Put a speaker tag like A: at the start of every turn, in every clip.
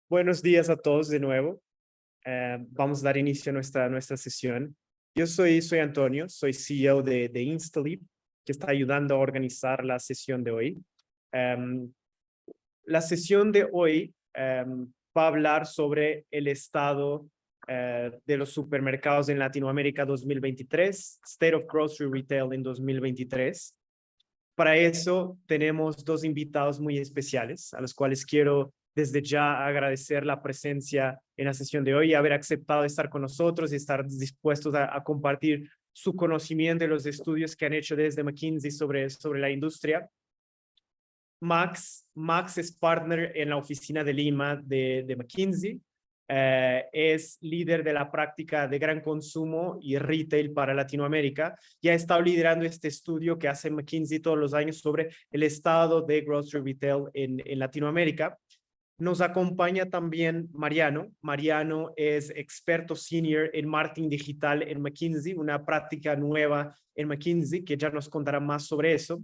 A: Buenos días a todos de nuevo. Vamos a dar inicio a nuestra sesión. Yo soy Antonio, soy CEO de Instaleap, que está ayudando a organizar la sesión de hoy. Em, la sesión de hoy va a hablar sobre el estado de los supermercados en Latinoamérica 2023, State of Grocery Retail en 2023. Para eso tenemos dos invitados muy especiales, a los cuales quiero desde ya agradecer la presencia en la sesión de hoy y haber aceptado estar con nosotros y estar dispuestos a compartir su conocimiento de los estudios que han hecho desde McKinsey sobre la industria. Max es partner en la oficina de Lima de McKinsey. Es líder de la práctica de gran consumo y retail para Latinoamérica y ha estado liderando este estudio que hace McKinsey todos los años sobre el estado de grocery retail en Latinoamérica. Nos acompaña también Mariano. Mariano es experto senior en marketing digital en McKinsey, una práctica nueva en McKinsey que ya nos contará más sobre eso.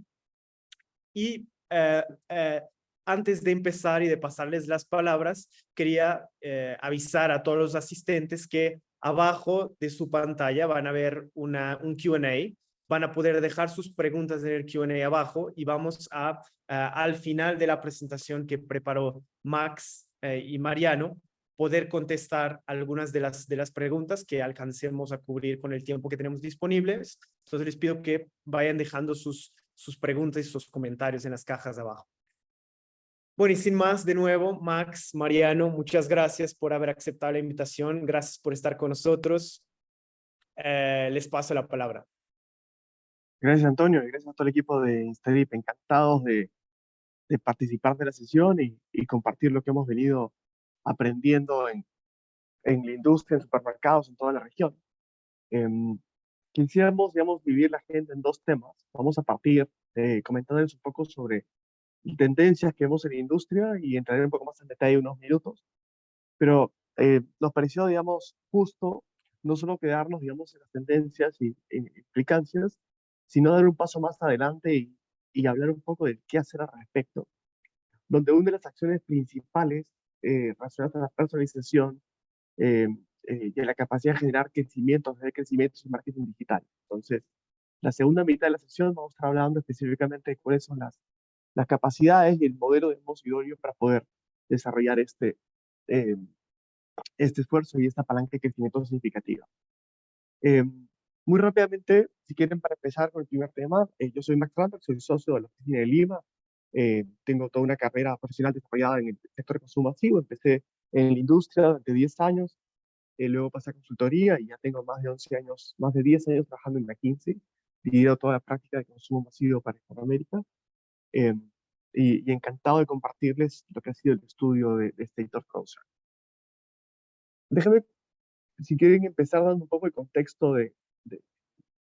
A: Y antes de empezar y de pasarles las palabras, quería avisar a todos los asistentes que abajo de su pantalla van a ver un Q&A. Van a poder dejar sus preguntas en el Q&A abajo y vamos al final de la presentación que preparó Max y Mariano, poder contestar algunas de las preguntas que alcancemos a cubrir con el tiempo que tenemos disponibles. Entonces les pido que vayan dejando sus preguntas y sus comentarios en las cajas de abajo. Bueno, y sin más, de nuevo, Max, Mariano, muchas gracias por haber aceptado la invitación. Gracias por estar con nosotros. Les paso la palabra.
B: Gracias, Antonio, y gracias a todo el equipo de Instaleap. Encantados de participar de la sesión y compartir lo que hemos venido aprendiendo en la industria, en supermercados, en toda la región. Em, Quisiéramos, digamos, vivir la agenda en dos temas. Vamos a partir comentándoles un poco sobre tendencias que vemos en la industria y entraré un poco más en detalle en unos minutos. Pero nos pareció, digamos, justo no solo quedarnos, digamos, en las tendencias y implicancias, sino dar un paso más adelante y hablar un poco de qué hacer al respecto, donde una de las acciones principales relacionadas a la personalización eh, y a la capacidad de generar crecimiento, hacer crecimiento y marketing digital. Entonces, la segunda mitad de la sesión vamos a estar hablando específicamente de cuáles son las capacidades y el modelo de negocio idóneo para poder desarrollar eh, este esfuerzo y esta palanca de crecimiento significativa. Eh, Muy rápidamente, si quieren, para empezar con el primer tema, yo soy Max Randall, soy socio de la oficina de Lima, tengo toda una carrera profesional desarrollada en el sector de consumo masivo, empecé en la industria durante 10 años, luego pasé a consultoría y ya tengo más de 11 años, más de 10 años trabajando en McKinsey, dirigido toda la práctica de consumo masivo para Hispanoamérica, eh, y encantado de compartirles lo que ha sido el estudio de State of Grocery. Déjenme, si quieren, empezar dando un poco el contexto de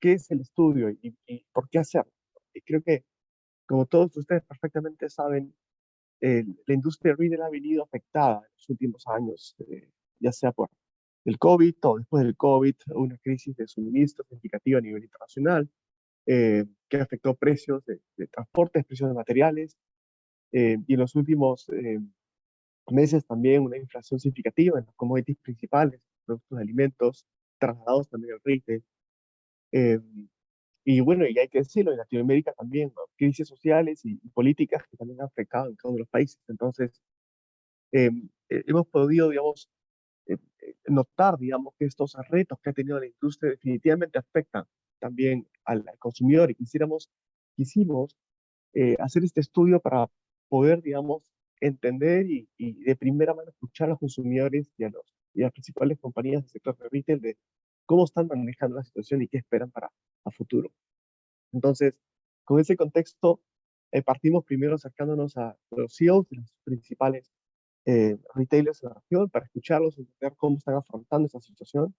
B: qué es el estudio y por qué hacerlo. Y creo que, como todos ustedes perfectamente saben, la industria retail ha venido afectada en los últimos años, ya sea por el COVID o después del COVID, una crisis de suministro significativa a nivel internacional, que afectó precios de transportes, precios de materiales, y en los últimos meses también una inflación significativa en los commodities principales, productos de alimentos, trasladados también al retail. Eh, y bueno, y hay que decirlo, en Latinoamérica también, ¿no? Crisis sociales y políticas que también han afectado en cada uno de los países. Entonces, hemos podido, digamos, notar, digamos, que estos retos que ha tenido la industria definitivamente afectan también al consumidor y quisimos hacer este estudio para poder, digamos, entender y de primera mano escuchar a los consumidores y a las principales compañías del sector de retail de cómo están manejando la situación y qué esperan para a futuro. Entonces, con ese contexto, partimos primero acercándonos a los CEOs de los principales retailers de la región para escucharlos, entender cómo están afrontando esta situación.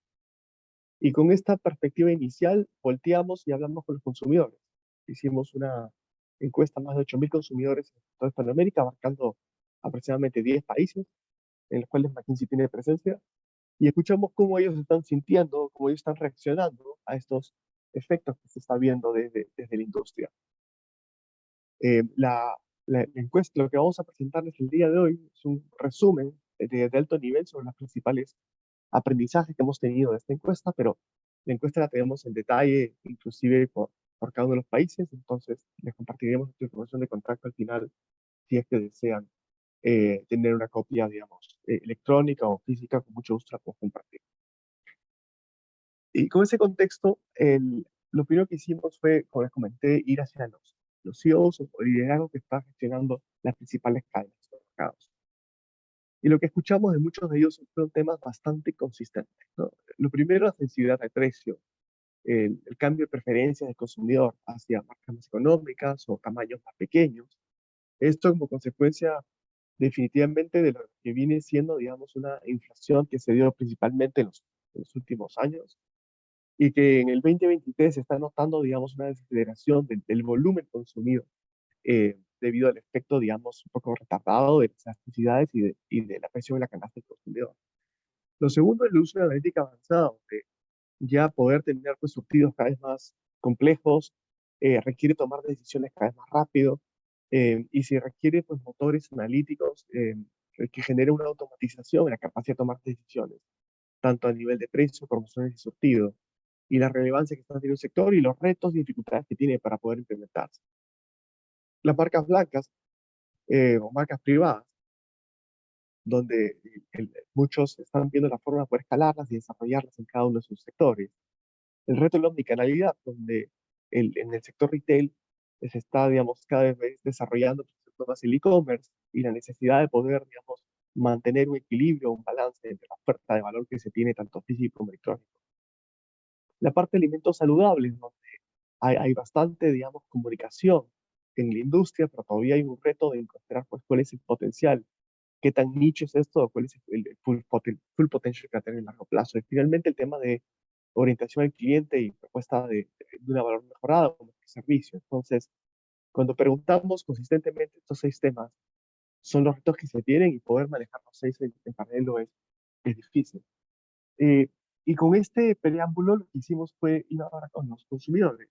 B: Y con esta perspectiva inicial, volteamos y hablamos con los consumidores. Hicimos una encuesta a más de 8.000 consumidores en toda Hispanoamérica, abarcando aproximadamente 10 países en los cuales McKinsey tiene presencia, y escuchamos cómo ellos están sintiendo, cómo ellos están reaccionando a estos efectos que se está viendo desde la industria. La encuesta, lo que vamos a presentarles el día de hoy, es un resumen de alto nivel sobre los principales aprendizajes que hemos tenido de esta encuesta, pero la encuesta la tenemos en detalle, inclusive por cada uno de los países, entonces les compartiremos esta información de contacto al final si es que desean tener una copia, digamos, electrónica o física, con mucho gusto la puedo compartir. Y con ese contexto, lo primero que hicimos fue, como les comenté, ir hacia los CEOs o el liderazgo que está gestionando las principales cadenas de mercados. Y lo que escuchamos de muchos de ellos fueron temas bastante consistentes, ¿no? Lo primero, la sensibilidad de precio, el cambio de preferencias del consumidor hacia marcas más económicas o tamaños más pequeños. Esto como consecuencia definitivamente de lo que viene siendo, digamos, una inflación que se dio principalmente en los últimos años y que en el 2023 se está notando, digamos, una desaceleración del volumen consumido debido al efecto, digamos, un poco retardado de las elasticidades y de la presión en la canasta del consumidor. Lo segundo es el uso de la analítica avanzada, donde ya poder tener pues, surtidos cada vez más complejos requiere tomar decisiones cada vez más rápido y se requiere pues, motores analíticos que generen una automatización en la capacidad de tomar decisiones, tanto a nivel de precio, promociones y surtido, y la relevancia que está teniendo el sector y los retos y dificultades que tiene para poder implementarse. Las marcas blancas o marcas privadas, donde muchos están viendo la forma de poder escalarlas y desarrollarlas en cada uno de sus sectores. El reto de la omnicanalidad, donde en el sector retail se está, digamos, cada vez desarrollando más el e-commerce y la necesidad de poder, digamos, mantener un equilibrio, un balance entre la oferta de valor que se tiene tanto físico como electrónico. La parte de alimentos saludables, donde hay bastante, digamos, comunicación en la industria, pero todavía hay un reto de encontrar pues, cuál es el potencial, qué tan nicho es esto, cuál es el full potential que va a tener a largo plazo. Y finalmente el tema de orientación al cliente y propuesta de una valor mejorada como servicio. Entonces, cuando preguntamos consistentemente estos 6 temas, son los retos que se tienen y poder manejar los 6 en paralelo es difícil. Eh, y con este preámbulo lo que hicimos fue ir ahora con los consumidores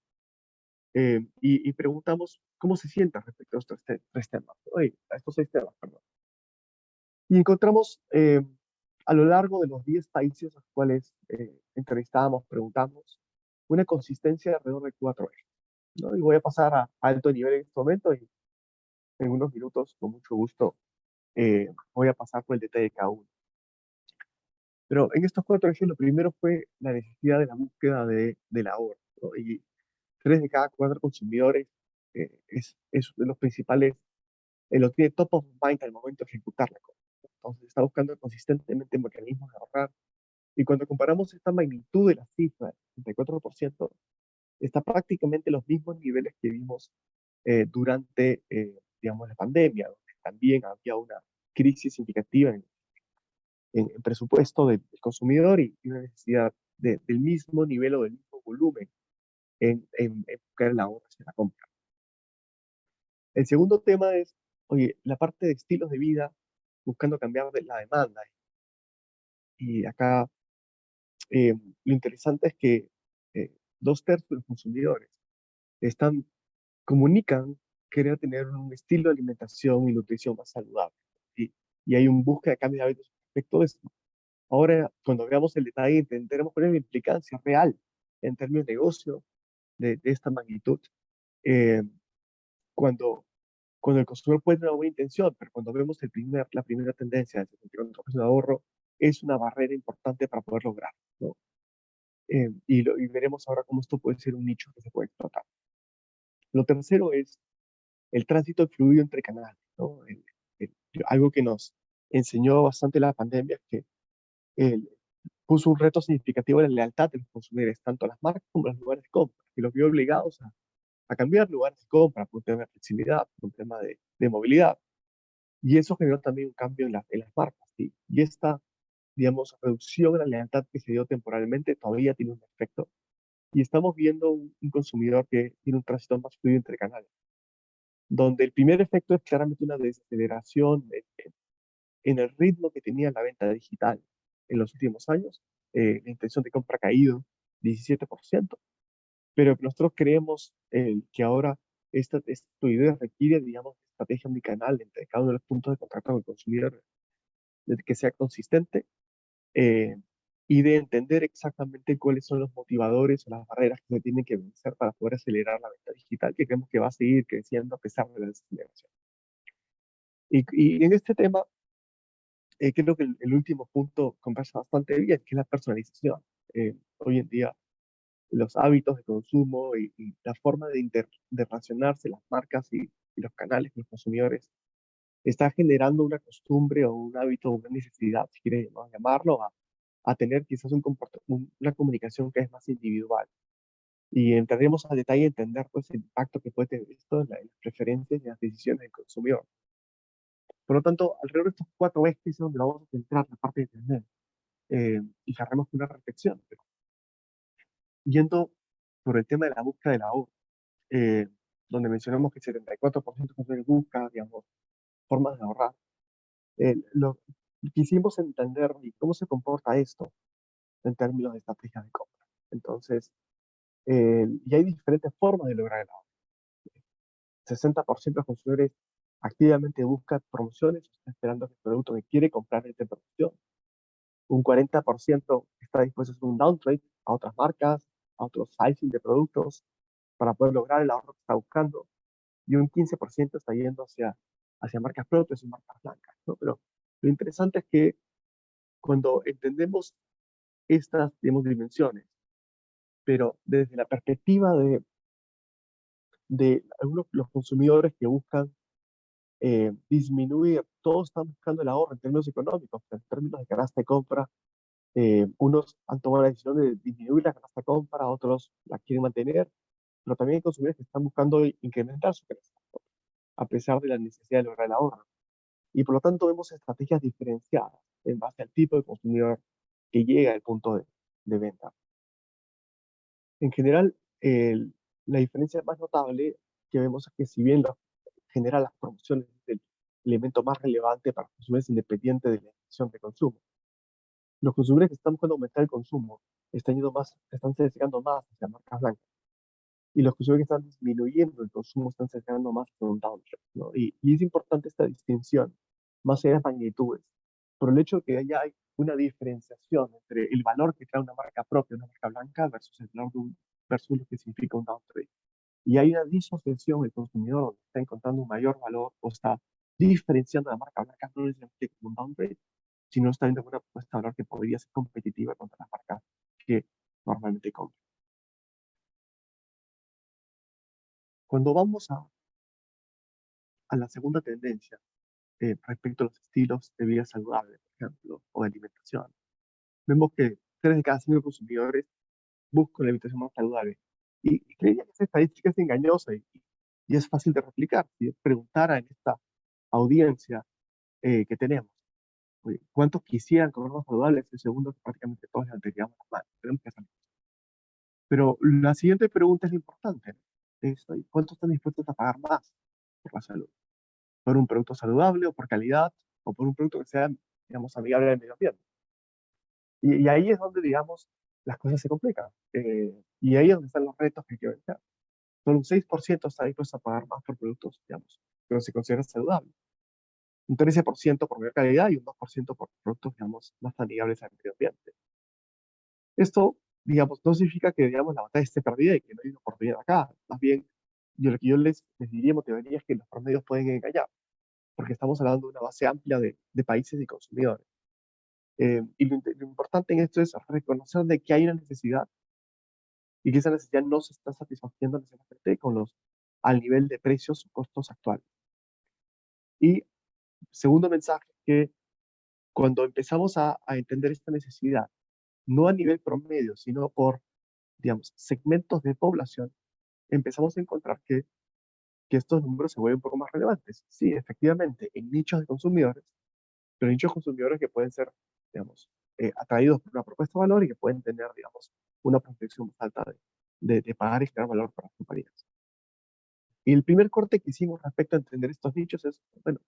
B: y preguntamos cómo se sienten respecto a estos 3 temas, a estos 6 temas, perdón. Y encontramos a lo largo de los 10 países a los cuales entrevistamos, preguntamos, una consistencia de alrededor de 4 ejes, ¿no? Y voy a pasar a alto nivel en este momento y en unos minutos, con mucho gusto, voy a pasar por el detalle de cada uno. Pero en estos 4 ejes, lo primero fue la necesidad de la búsqueda del ahorro, ¿no? Y 3 de cada 4 consumidores es de los principales, lo tiene top of mind al momento de ejecutar la compra. Entonces está buscando consistentemente mecanismos de ahorrar. Y cuando comparamos esta magnitud de la cifra, 64%, está prácticamente los mismos niveles que vimos durante, digamos, la pandemia, donde también había una crisis significativa en presupuesto del consumidor y una necesidad del mismo nivel o del mismo volumen en buscar el ahorro hacia la compra. El segundo tema es, oye, la parte de estilos de vida, buscando cambiar la demanda. Y acá lo interesante es que 2/3 de los consumidores están, comunican querer tener un estilo de alimentación y nutrición más saludable. Y, y hay un búsqueda de cambio de hábitos respecto a esto. Ahora, cuando veamos el detalle, entenderemos cuál es la implicancia real en términos de negocio de esta magnitud. Eh, cuando, cuando el consumidor puede tener una buena intención, pero cuando vemos la primera tendencia del 74% de ahorro, es una barrera importante para poder lograr, ¿no? Y veremos ahora cómo esto puede ser un nicho que se puede explotar. Lo tercero es el tránsito fluido entre canales, ¿no? El- algo que nos enseñó bastante la pandemia es que el, puso un reto significativo en la lealtad de los consumidores, tanto a las marcas como a los lugares de compra, que los vio obligados a cambiar lugares de compra por un tema de flexibilidad, por un tema de movilidad. Y eso generó también un cambio en las marcas. ¿Sí? Y esta, digamos, reducción de la lealtad que se dio temporalmente todavía tiene un efecto. Y estamos viendo un consumidor que tiene un tránsito más fluido entre canales, donde el primer efecto es claramente una desaceleración en el ritmo que tenía la venta digital en los últimos años. La intención de compra ha caído 17%, pero que nosotros creemos que ahora esta idea requiere, digamos, estrategia omnicanal entre cada uno de los puntos de contacto con el consumidor. de que sea consistente eh, y de entender exactamente cuáles son los motivadores o las barreras que se tienen que vencer para poder acelerar la venta digital, que creemos que va a seguir creciendo a pesar de la desaceleración. Y en este tema, creo que el último punto conversa bastante bien, que es la personalización. Hoy en día, los hábitos de consumo y la forma de relacionarse las marcas y los canales con los consumidores está generando una costumbre o un hábito o una necesidad, si quiere llamarlo, a tener quizás una comunicación que es más individual. Y entraremos al detalle a entender pues, el impacto que puede tener esto en las preferencias y las decisiones del consumidor. Por lo tanto, alrededor de estos cuatro ejes es donde vamos a centrar la parte de entender y cerremos con una reflexión. Pero yendo por el tema de la búsqueda de la ahorro, eh, donde mencionamos que el 74% de consumidores busca, digamos, formas de ahorrar. Lo quisimos entender y cómo se comporta esto en términos de estrategias de compra. Entonces, y hay diferentes formas de lograr el ahorro. 60% de los consumidores activamente busca promociones, está esperando que el producto que quiere comprar esté en promoción. Un 40% está dispuesto a hacer un downtrade a otras marcas, a otros sizing de productos para poder lograr el ahorro que está buscando. Y un 15% está yendo hacia marcas propias y marcas blancas, ¿no? Pero lo interesante es que cuando entendemos estas, digamos, dimensiones, pero desde la perspectiva de algunos los consumidores que buscan disminuir, todos están buscando el ahorro en términos económicos, en términos de canasta de compra. Unos han tomado la decisión de disminuir la canasta de compra, otros la quieren mantener, pero también hay consumidores que están buscando incrementar su canasta de compra, a pesar de la necesidad de lograr el ahorro. Y por lo tanto vemos estrategias diferenciadas en base al tipo de consumidor que llega al punto de venta. En general, la diferencia más notable que vemos es que si bien genera las promociones es el elemento más relevante para los consumidores independientes de la decisión de consumo, los consumidores que están buscando aumentar el consumo están sesgando más hacia marcas blancas. Y los consumidores que están disminuyendo el consumo están sesgando más hacia un downtrend, ¿no? Y es importante esta distinción, más allá de las magnitudes, por el hecho de que haya hay una diferenciación entre el valor que trae una marca propia, una marca blanca, versus el valor versus lo que significa un downtrade. Y hay una disociación del consumidor donde está encontrando un mayor valor o está diferenciando la marca blanca no necesariamente como un downgrade, sino está viendo una propuesta de valor que podría ser competitiva contra las marcas que normalmente compran. Cuando vamos a la segunda tendencia, respecto a los estilos de vida saludable, por ejemplo, o de alimentación, vemos que 3 de cada 5 consumidores buscan la alimentación más saludable. Y creía que esa estadística es engañosa y es fácil de replicar. Si preguntara en esta audiencia que tenemos, oye, ¿cuántos quisieran comer más saludables? El segundo que prácticamente todos levantaríamos las manos. Tenemos que hacerlo. Pero la siguiente pregunta es importante, ¿no? Es, oye, ¿cuántos están dispuestos a pagar más por la salud? ¿Por un producto saludable o por calidad? ¿O por un producto que sea, digamos, amigable al medio ambiente? Y ahí es donde, digamos, las cosas se complican. Y ahí es donde están los retos que hay que vencer. Solo un 6% está dispuesto a pagar más por productos, digamos, que no se consideran saludables. Un 13% por mayor calidad y un 2% por productos, digamos, más amigables al medio ambiente. Esto, digamos, no significa que, digamos, la batalla esté perdida y que no hay una oportunidad acá. Más bien, lo que yo les diría, motivaría es que los promedios pueden engañar, porque estamos hablando de una base amplia de países y consumidores. Y lo importante en esto es reconocer de que hay una necesidad y que esa necesidad no se está satisfaciendo necesariamente al nivel de precios o costos actuales. Y segundo mensaje, que cuando empezamos a entender esta necesidad, no a nivel promedio, sino por, digamos, segmentos de población, empezamos a encontrar que estos números se vuelven un poco más relevantes. Sí, efectivamente, en nichos de consumidores, pero nichos consumidores que pueden ser, digamos, atraídos por una propuesta de valor y que pueden tener, digamos, una prospección más alta de pagar y generar valor para sus compañías. Y el primer corte que hicimos respecto a entender estos nichos es, bueno,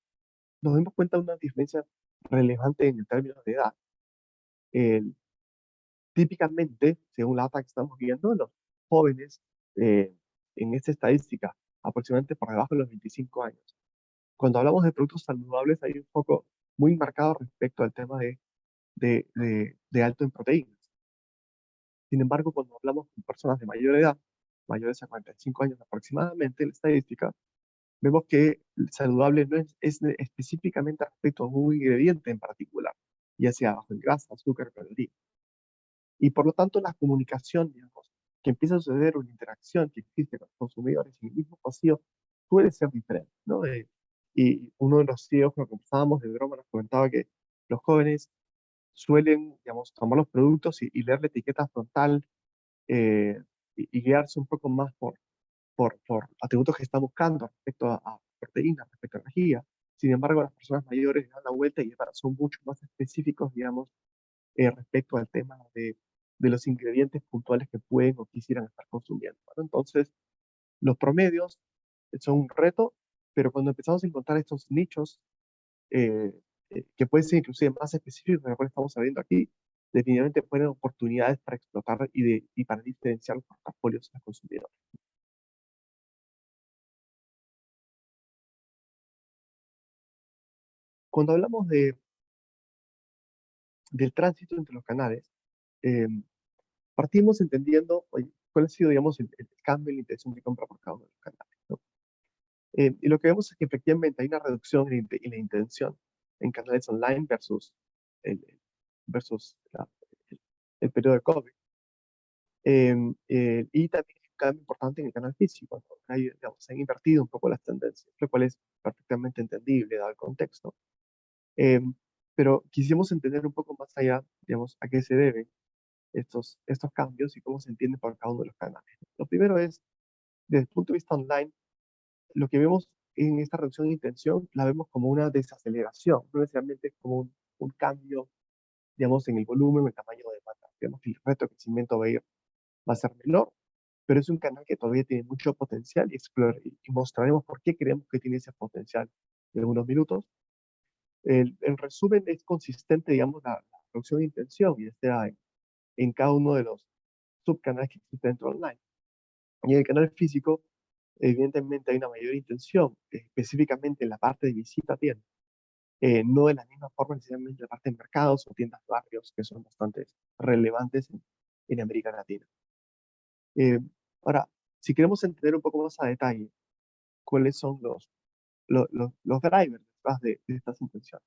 B: nos dimos cuenta de una diferencia relevante en el término de edad. El, típicamente, según la data que estamos viendo, los jóvenes en esta estadística, aproximadamente por debajo de los 25 años. Cuando hablamos de productos saludables, hay un poco muy marcado respecto al tema de alto en proteínas. Sin embargo, cuando hablamos con personas de mayor edad, mayores a 45 años aproximadamente, la estadística, vemos que el saludable no es específicamente respecto a un ingrediente en particular, ya sea bajo en grasa, azúcar, calorías. Y por lo tanto, la comunicación, digamos, que empieza a suceder, una interacción que existe con los consumidores en el mismo pasillo, puede ser diferente, ¿no? Y uno de los CEOs que conversábamos de broma nos comentaba que los jóvenes suelen, digamos, tomar los productos y leer la etiqueta frontal, eh, y guiarse un poco más por atributos que están buscando respecto a proteínas, respecto a energía. Sin embargo, las personas mayores dan la vuelta y son mucho más específicos, digamos, respecto al tema de los ingredientes puntuales que pueden o quisieran estar consumiendo, ¿no? Entonces, los promedios son un reto, pero cuando empezamos a encontrar estos nichos, eh, que pueden ser inclusive más específicos de lo que estamos sabiendo aquí, definitivamente pueden oportunidades para explotar y para diferenciar los portafolios de los consumidores. Cuando hablamos del tránsito entre los canales, eh, partimos entendiendo, oye, cuál ha sido, digamos, el cambio en la intención de compra por cada uno de los canales, ¿no? Y lo que vemos es que efectivamente hay una reducción en la intención en canales online el, versus el periodo de COVID. Y también hay un cambio importante en el canal físico, ¿no? Digamos, se han invertido un poco las tendencias, lo cual es perfectamente entendible dado el contexto. Em, pero quisimos entender un poco más allá, digamos, a qué se deben estos cambios y cómo se entiende por cada uno de los canales. Lo primero es, desde el punto de vista online, lo que vemos en esta reducción de intención la vemos como una desaceleración, no necesariamente como un cambio, digamos, en el volumen o el tamaño de demanda. Digamos que el reto de crecimiento va a ser menor, pero es un canal que todavía tiene mucho potencial y mostraremos por qué creemos que tiene ese potencial en unos minutos. El resumen es consistente, digamos, la reducción de intención, y sea en cada uno de los subcanales que existen dentro online. Y en el canal físico, evidentemente hay una mayor intención, específicamente en la parte de visita a tienda, no de la misma forma necesariamente en la parte de mercados o tiendas barrios, que son bastante relevantes en América Latina. Eh, Ahora, si queremos entender un poco más a detalle cuáles son los drivers detrás de estas intenciones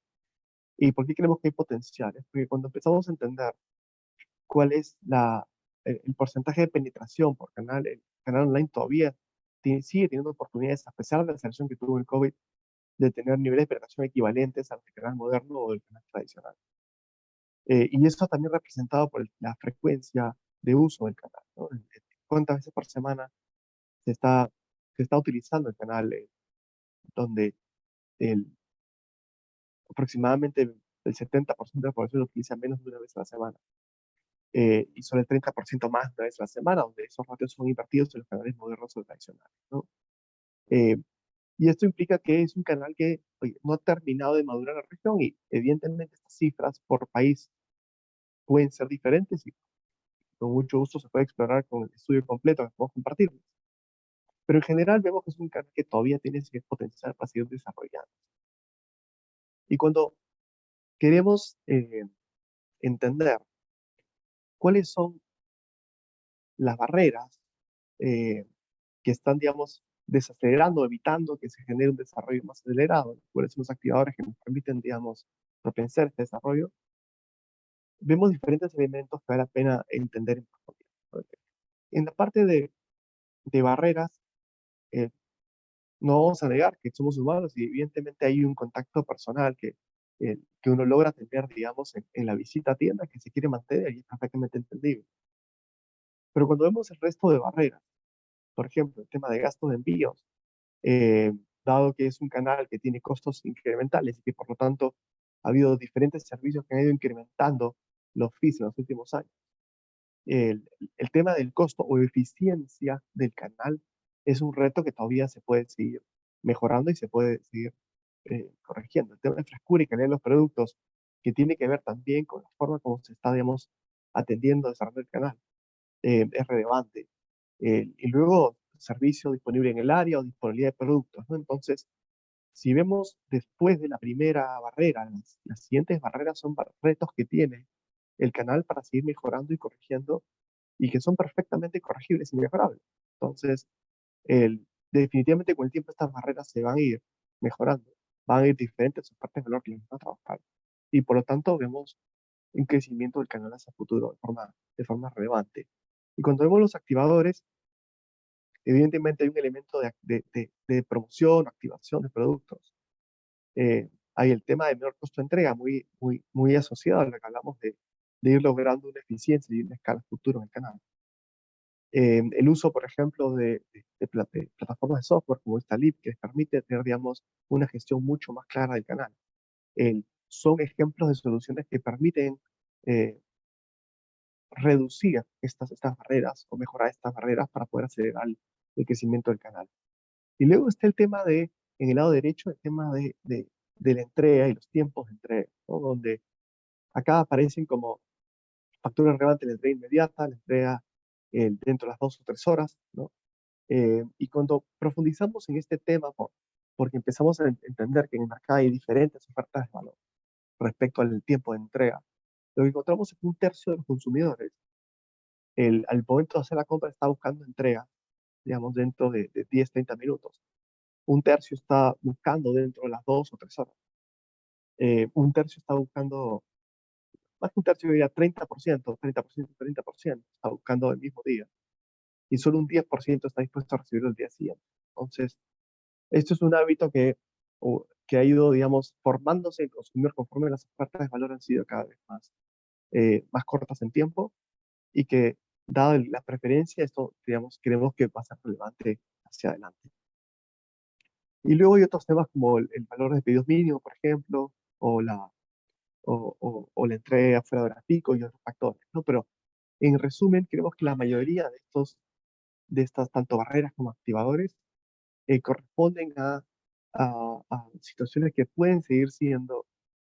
B: y por qué creemos que hay potenciales, porque cuando empezamos a entender cuál es el porcentaje de penetración por canal, el canal online todavía sigue teniendo oportunidades, a pesar de la aceleración que tuvo el COVID, de tener niveles de penetración equivalentes al del canal moderno o del canal tradicional. Y eso también representado por la frecuencia de uso del canal, ¿no? ¿Cuántas veces por semana se está, se está utilizando el canal? Donde el, aproximadamente el 70% de la población lo utiliza menos de una vez a la semana. Y solo el 30% más una vez a la semana, donde esos ratios son invertidos en los canales modernos o tradicionales, ¿no? Eh, y esto implica que es un canal que, oye, no ha terminado de madurar en la región y evidentemente estas cifras por país pueden ser diferentes y con mucho gusto se puede explorar con el estudio completo que podemos compartir. Pero en general vemos que es un canal que todavía tiene ese potencial para seguir desarrollando. Y cuando queremos entender cuáles son las barreras eh, que están, digamos, desacelerando, evitando que se genere un desarrollo más acelerado, cuáles son los activadores que nos permiten, digamos, propensar este desarrollo, vemos diferentes elementos que vale la pena entender en profundidad, ¿no? En la parte de barreras, eh, no vamos a negar que somos humanos y evidentemente hay un contacto personal que uno logra tener, digamos, en la visita a tienda que se quiere mantener y es perfectamente entendible. Pero cuando vemos el resto de barreras, por ejemplo, el tema de gastos de envíos, eh, dado que es un canal que tiene costos incrementales y que por lo tanto ha habido diferentes servicios que han ido incrementando los fees en los últimos años. El tema del costo o eficiencia del canal es un reto que todavía se puede seguir mejorando y se puede seguir corrigiendo. El tema de frescura y calidad de los productos, que tiene que ver también con la forma como se está, digamos, atendiendo, desarrollando el canal, es relevante. Y luego, servicio disponible en el área o disponibilidad de productos, ¿no? Entonces, Si vemos después de la primera barrera, las siguientes barreras son retos que tiene el canal para seguir mejorando y corrigiendo y que son perfectamente corregibles y mejorables. Entonces, definitivamente con el tiempo estas barreras se van a ir mejorando, van a ir diferentes partes de valor que les van a trabajar. Y por lo tanto vemos un crecimiento del canal hacia el futuro de forma relevante. Y cuando vemos los activadores, evidentemente hay un elemento de promoción, activación de productos. Hay el tema de menor costo de entrega muy, muy, muy asociado a lo que hablamos de ir logrando una eficiencia y una escala futura en el canal. El uso, por ejemplo, de plataformas de software como Stalip, que les permite tener, digamos, una gestión mucho más clara del canal. Son ejemplos de soluciones que permiten eh, reducir estas barreras o mejorar estas barreras para poder acelerar el crecimiento del canal. Y luego está el tema en el lado derecho, el tema de la entrega y los tiempos de entrega, ¿no? Donde acá aparecen como factores relevantes la entrega inmediata, la entrega dentro de las 2 o 3 horas, ¿no? Y cuando profundizamos en este tema, porque empezamos a entender que en el mercado hay diferentes ofertas de valor respecto al tiempo de entrega, lo que encontramos es que un tercio de los consumidores, al momento de hacer la compra, está buscando entrega, digamos, dentro de 10, 30 minutos. Un tercio está buscando dentro de las 2 o 3 horas. Un tercio está buscando, más que un tercio, diría 30%, 30%, 30%, está buscando el mismo día. Y solo un 10% está dispuesto a recibirlo el día siguiente. Entonces, esto es un hábito que ha ido, digamos, formándose en el consumidor conforme las ofertas de valor han sido cada vez más cortas en tiempo y que, dada la preferencia, esto, digamos, creemos que va a ser relevante hacia adelante. Y luego hay otros temas como el valor de pedidos mínimo, por ejemplo, o la entrega fuera de hora pico y otros factores, ¿no? Pero en resumen, creemos que la mayoría de estas tanto barreras como activadores corresponden a situaciones que pueden seguir siendo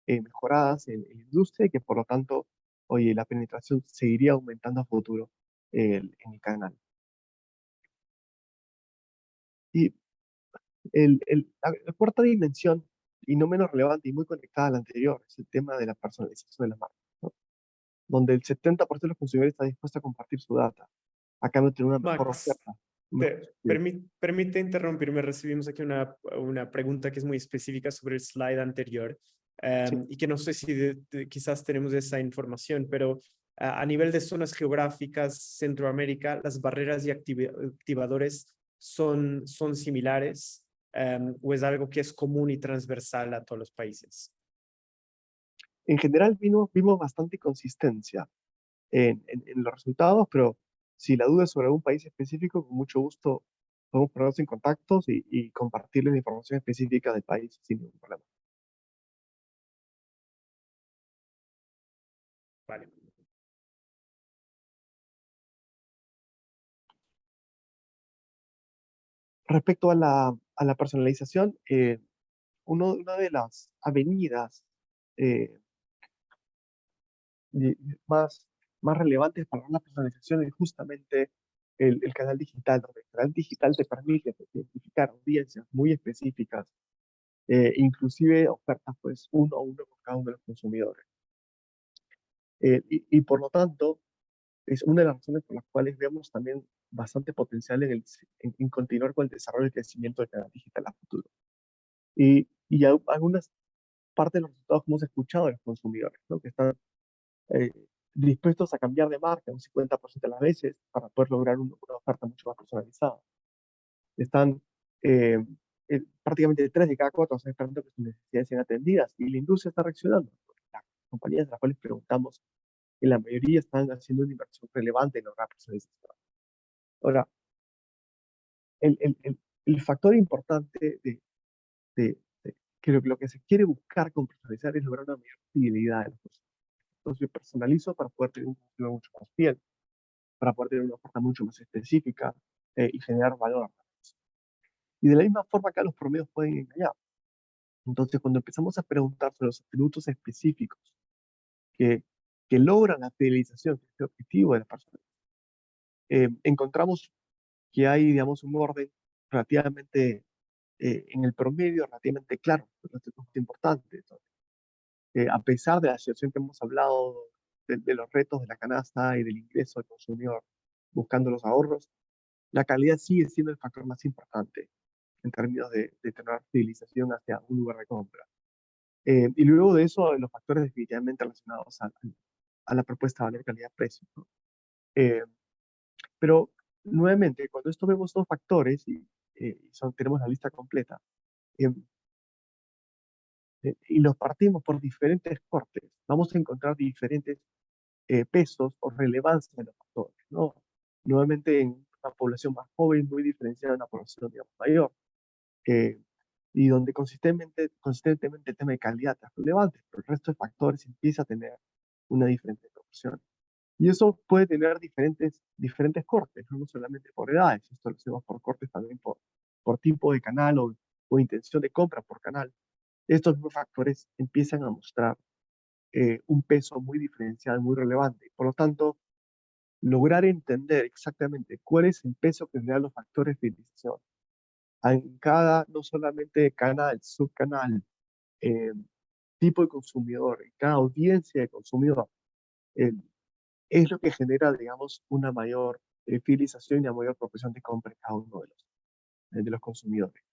B: mejoradas en la industria y que por lo tanto, oye, la penetración seguiría aumentando a futuro en el canal. Y la cuarta dimensión, y no menos relevante y muy conectada a la anterior, es el tema de la personalización de la marca, ¿no? Donde el 70% de los consumidores está dispuesto a compartir su data a cambio de tener una mejor
A: Max,
B: oferta. Un mejor servicio.
A: permite interrumpirme. Recibimos aquí una pregunta que es muy específica sobre el slide anterior
B: Sí.
A: y que no sé si quizás tenemos esa información, pero a nivel de zonas geográficas, Centroamérica, las barreras y activadores son similares o es algo que es común y transversal a todos los países.
B: En general vimos bastante consistencia en los resultados, pero si la duda es sobre algún país específico, con mucho gusto podemos ponernos en contactos y compartirles la información específica del país sin ningún problema.
A: Vale.
B: Respecto a la personalización, una de las avenidas eh, di- más, más relevantes para la personalización es justamente el canal digital, donde el canal digital te permite identificar audiencias muy específicas, inclusive ofertas pues uno a uno con cada uno de los consumidores. Y por lo tanto, es una de las razones por las cuales vemos también bastante potencial en continuar con el desarrollo y crecimiento del canal digital a futuro. Y algunas partes de los resultados que hemos escuchado de los consumidores, ¿no? Que están eh, dispuestos a cambiar de marca un 50% de las veces para poder lograr una oferta mucho más personalizada. Están eh, prácticamente 3 de cada 4 están esperando que sus necesidades sean atendidas y la industria está reaccionando. Las compañías a las cuales preguntamos, en la mayoría están haciendo una inversión relevante en lograr personalización. Ahora, el factor importante de que lo que se quiere buscar con personalizar es lograr una mayor fidelidad de los consumidores. Entonces, yo personalizo para poder tener un consumidor mucho más fiel, para poder tener una oferta mucho más específica y generar valor. Y de la misma forma acá los promedios pueden engañar. Entonces, cuando empezamos a preguntar sobre los atributos específicos que, que logran la fidelización, que es el objetivo de las personas, encontramos que hay, digamos, un orden relativamente en el promedio relativamente claro, pero esto es muy importante. Entonces, a pesar de la situación que hemos hablado de los retos de la canasta y del ingreso del consumidor buscando los ahorros, la calidad sigue siendo el factor más importante en términos de tener fidelización hacia un lugar de compra. Y luego de eso, los factores definitivamente relacionados a la propuesta de valor calidad-precio, ¿no? Eh, pero nuevamente, cuando esto vemos dos factores tenemos la lista completa, eh, y los partimos por diferentes cortes, vamos a encontrar diferentes pesos o relevancia de los factores, ¿no? Nuevamente en una población más joven, muy diferenciada de una población, digamos, mayor, eh, y donde consistentemente el tema de calidad es relevante, pero el resto de factores empieza a tener una diferente proporción. Y eso puede tener diferentes cortes, ¿no? No solamente por edades, esto lo hacemos por cortes también por tipo de canal o intención de compra por canal. Estos mismos factores empiezan a mostrar un peso muy diferencial, muy relevante. Por lo tanto, lograr entender exactamente cuál es el peso que le dan los factores de decisión en cada, no solamente canal, subcanal, eh, tipo de consumidor, en cada audiencia de consumidor, eh, es lo que genera, digamos, una mayor fidelización y una mayor proporción de compra en cada uno de los consumidores.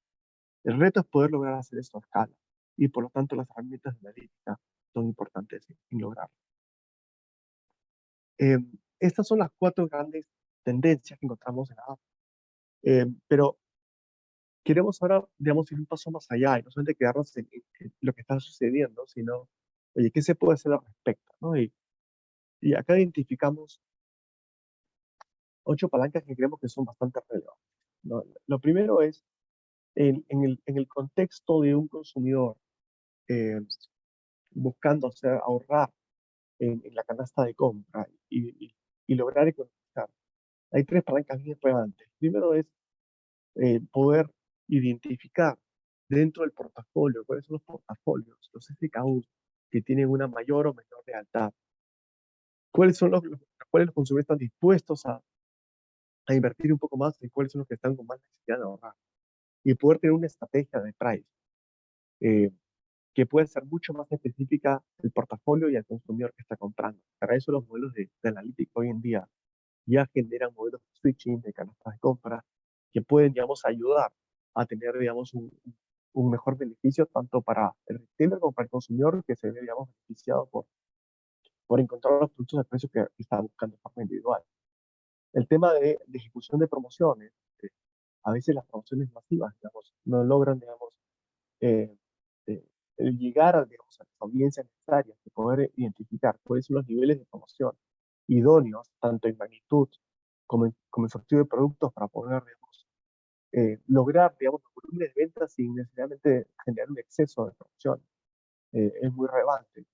B: El reto es poder lograr hacer esto a escala y por lo tanto las herramientas de analítica son importantes en lograrlo. Eh, Estas son las cuatro grandes tendencias que encontramos en la app. Pero queremos ahora, digamos, ir un paso más allá y no solamente quedarnos en lo que está sucediendo, sino, oye, ¿qué se puede hacer al respecto? ¿No? Y acá identificamos 8 palancas que creemos que son bastante relevantes, ¿no? Lo primero es, en el contexto de un consumidor eh, buscando hacer, ahorrar en la canasta de compra y lograr economizar, hay 3 palancas bien relevantes. Primero es poder identificar dentro del portafolio cuáles son los portafolios, los SKUs que tienen una mayor o menor lealtad, cuáles son cuáles los consumidores están dispuestos a invertir un poco más y cuáles son los que están con más necesidad de ahorrar, y poder tener una estrategia de price eh, que puede ser mucho más específica del portafolio y al consumidor que está comprando. Para eso los modelos de analítica hoy en día ya generan modelos de switching, de canastas de compra, que pueden, digamos, ayudar a tener, digamos, un mejor beneficio tanto para el retailer como para el consumidor que se ve, digamos, beneficiado por encontrar los productos al precio que está buscando de forma individual. El tema de ejecución de promociones, a veces las promociones masivas, digamos, no logran, digamos, eh, eh, llegar a, digamos, a las audiencias necesarias de poder identificar cuáles son los niveles de promoción idóneos, tanto en magnitud como en sortido de productos para poder, digamos, lograr, digamos, los volúmenes de ventas sin necesariamente generar un exceso de promoción. Es muy relevante.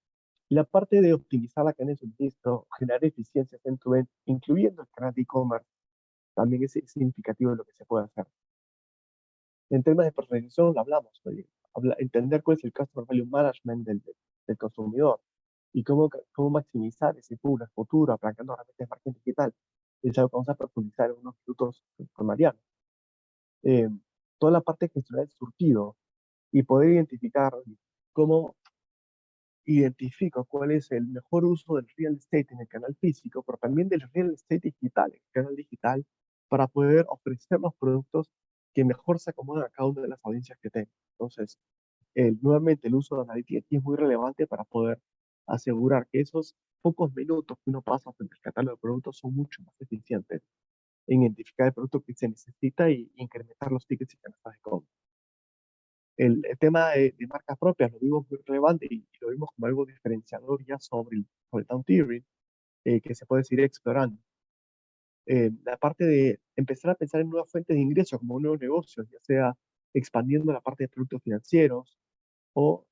B: Y la parte de optimizar la cadena de suministro, generar eficiencias end-to-end, incluyendo el canal de e-commerce, también es significativo de lo que se puede hacer. En temas de personalización, lo hablamos, oye, entender cuál es el Customer Value Management del consumidor y cómo maximizar ese pool a futuro, aplicando herramientas de marketing digital. Es algo que vamos a profundizar en unos minutos con Mariano. Eh, Toda la parte de gestionar el surtido y poder identificar cómo identifico cuál es el mejor uso del real estate en el canal físico, pero también del real estate digital, en el canal digital, para poder ofrecer los productos que mejor se acomodan a cada una de las audiencias que tengo. Entonces, nuevamente, el uso de analítica aquí es muy relevante para poder asegurar que esos pocos minutos que uno pasa frente al catálogo de productos son mucho más eficientes en identificar el producto que se necesita y incrementar los tickets y canastas de compra. El tema de marcas propias lo vimos muy relevante y lo vimos como algo diferenciador ya sobre el down tiering que se puede seguir explorando. La parte de empezar a pensar en nuevas fuentes de ingresos como nuevos negocios, ya sea expandiendo la parte de productos financieros o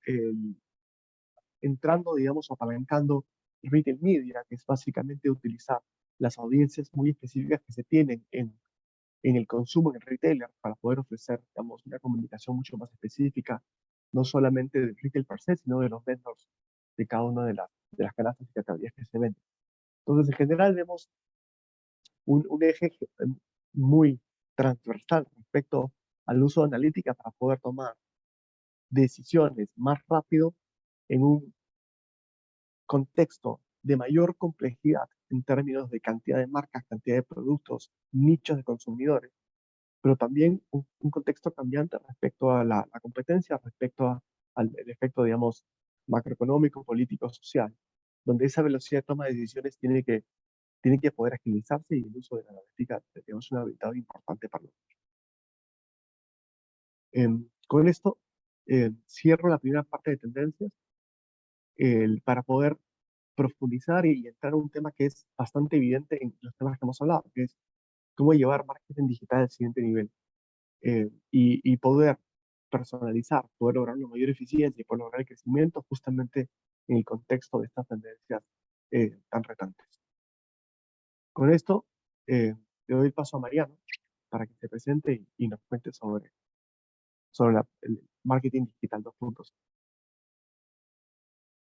B: entrando, digamos, apalancando retail media, que es básicamente utilizar las audiencias muy específicas que se tienen en el consumo en el retailer para poder ofrecer, digamos, una comunicación mucho más específica, no solamente del retail per se, sino de los vendors de cada una de las canastas y categorías que se venden. Entonces, en general, vemos un eje muy transversal respecto al uso de analítica para poder tomar decisiones más rápido en un contexto de mayor complejidad en términos de cantidad de marcas, cantidad de productos, nichos de consumidores, pero también un contexto cambiante respecto a la competencia, respecto al el efecto, digamos, macroeconómico, político, social, donde esa velocidad de toma de decisiones tiene que poder agilizarse y el uso de la analítica tenemos un habilitador importante para nosotros. Con esto, cierro la primera parte de tendencias para poder profundizar y entrar a un tema que es bastante evidente en los temas que hemos hablado, que es cómo llevar marketing digital al siguiente nivel y poder personalizar, poder lograr una mayor eficiencia y poder lograr el crecimiento justamente en el contexto de estas tendencias tan retantes. Con esto, le doy el paso a Mariano para que se presente y nos cuente sobre el marketing digital 2.0.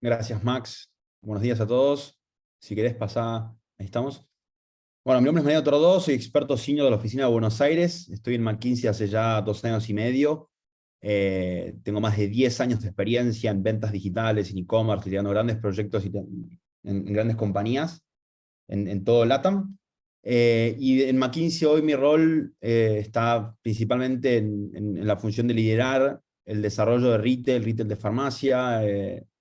C: Gracias, Max. Buenos días a todos. Si querés pasar, ahí estamos. Bueno, mi nombre es Mariano Tordó, soy experto senior de la oficina de Buenos Aires. Estoy en McKinsey hace ya 2 años y medio. Tengo más de 10 años de experiencia en ventas digitales, en e-commerce, liderando grandes proyectos en grandes compañías en todo LATAM. Y en McKinsey hoy mi rol está principalmente en la función de liderar el desarrollo de retail de farmacia,